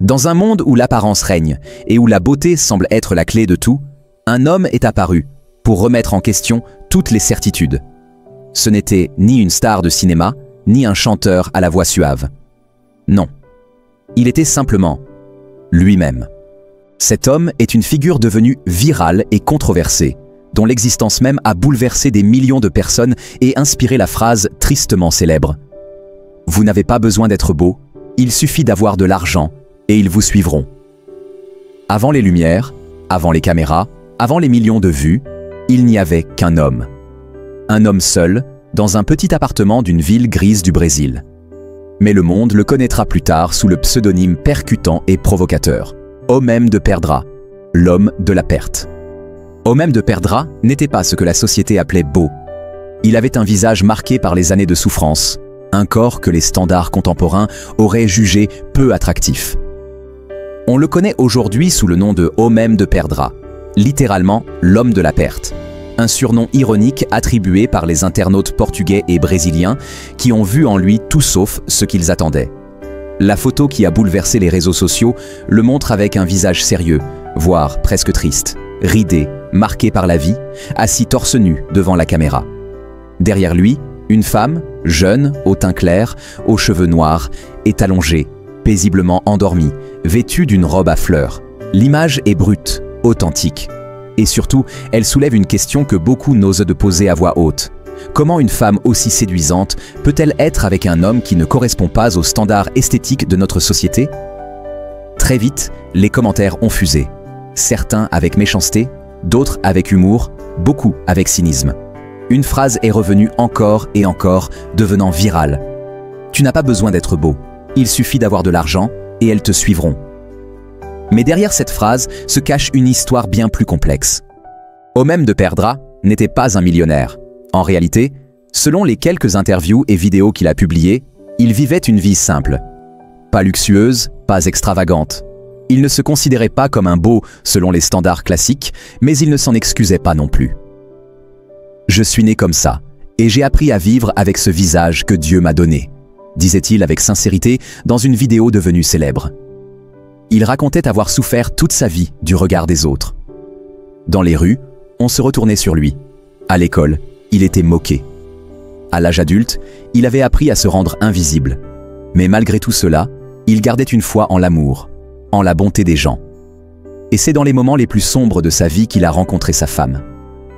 Dans un monde où l'apparence règne et où la beauté semble être la clé de tout, un homme est apparu pour remettre en question toutes les certitudes. Ce n'était ni une star de cinéma, ni un chanteur à la voix suave. Non, il était simplement lui-même. Cet homme est une figure devenue virale et controversée, dont l'existence même a bouleversé des millions de personnes et inspiré la phrase tristement célèbre « Vous n'avez pas besoin d'être beau, il suffit d'avoir de l'argent et ils vous suivront ». Avant les lumières, avant les caméras, avant les millions de vues, il n'y avait qu'un homme. Un homme seul, dans un petit appartement d'une ville grise du Brésil. Mais le monde le connaîtra plus tard sous le pseudonyme percutant et provocateur. Homem de Perdra, l'homme de la perte. Homem de Perdra n'était pas ce que la société appelait beau. Il avait un visage marqué par les années de souffrance, un corps que les standards contemporains auraient jugé peu attractif. On le connaît aujourd'hui sous le nom de Homem de Perdra, littéralement l'homme de la perte, un surnom ironique attribué par les internautes portugais et brésiliens qui ont vu en lui tout sauf ce qu'ils attendaient. La photo qui a bouleversé les réseaux sociaux le montre avec un visage sérieux, voire presque triste, ridé, marqué par la vie, assis torse nu devant la caméra. Derrière lui, une femme, jeune, au teint clair, aux cheveux noirs, est allongée, paisiblement endormie, vêtue d'une robe à fleurs. L'image est brute, authentique. Et surtout, elle soulève une question que beaucoup n'osent de poser à voix haute. Comment une femme aussi séduisante peut-elle être avec un homme qui ne correspond pas aux standards esthétiques de notre société? Très vite, les commentaires ont fusé. Certains avec méchanceté, d'autres avec humour, beaucoup avec cynisme. Une phrase est revenue encore et encore, devenant virale. « Tu n'as pas besoin d'être beau, il suffit d'avoir de l'argent et elles te suivront. » Mais derrière cette phrase se cache une histoire bien plus complexe. Homem de Perdra n'était pas un millionnaire. En réalité, selon les quelques interviews et vidéos qu'il a publiées, il vivait une vie simple. Pas luxueuse, pas extravagante. Il ne se considérait pas comme un beau selon les standards classiques, mais il ne s'en excusait pas non plus. « Je suis né comme ça, et j'ai appris à vivre avec ce visage que Dieu m'a donné », disait-il avec sincérité dans une vidéo devenue célèbre. Il racontait avoir souffert toute sa vie du regard des autres. Dans les rues, on se retournait sur lui. À l'école, il était moqué. À l'âge adulte, il avait appris à se rendre invisible. Mais malgré tout cela, il gardait une foi en l'amour, en la bonté des gens. Et c'est dans les moments les plus sombres de sa vie qu'il a rencontré sa femme.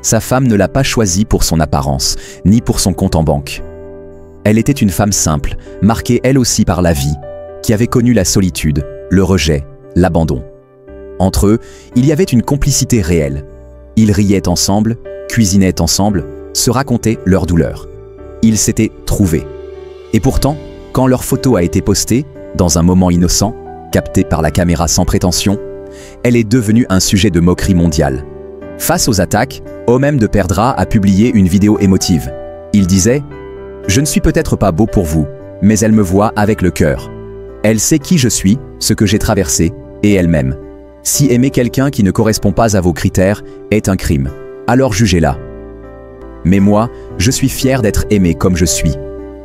Sa femme ne l'a pas choisi pour son apparence, ni pour son compte en banque. Elle était une femme simple, marquée elle aussi par la vie, qui avait connu la solitude, le rejet, l'abandon. Entre eux, il y avait une complicité réelle. Ils riaient ensemble, cuisinaient ensemble, se racontaient leurs douleurs. Ils s'étaient trouvés. Et pourtant, quand leur photo a été postée, dans un moment innocent, capté par la caméra sans prétention, elle est devenue un sujet de moquerie mondiale. Face aux attaques, Homem de Perdra a publié une vidéo émotive. Il disait « Je ne suis peut-être pas beau pour vous, mais elle me voit avec le cœur. Elle sait qui je suis, ce que j'ai traversé, et elle m'aime. Si aimer quelqu'un qui ne correspond pas à vos critères est un crime, alors jugez-la. Mais moi, je suis fier d'être aimé comme je suis. »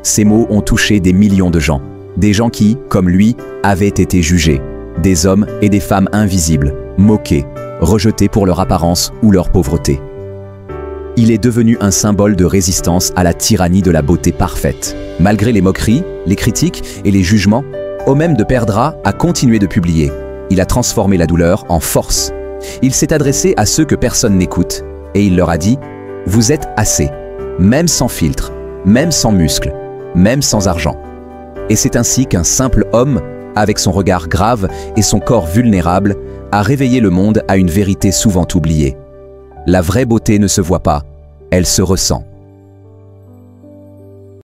Ces mots ont touché des millions de gens. Des gens qui, comme lui, avaient été jugés. Des hommes et des femmes invisibles, moqués, rejetés pour leur apparence ou leur pauvreté. Il est devenu un symbole de résistance à la tyrannie de la beauté parfaite. Malgré les moqueries, les critiques et les jugements, Homem de Perdra a continué de publier. Il a transformé la douleur en force. Il s'est adressé à ceux que personne n'écoute et il leur a dit « Vous êtes assez, même sans filtre, même sans muscles, même sans argent. » Et c'est ainsi qu'un simple homme, avec son regard grave et son corps vulnérable, a réveillé le monde à une vérité souvent oubliée. La vraie beauté ne se voit pas, elle se ressent.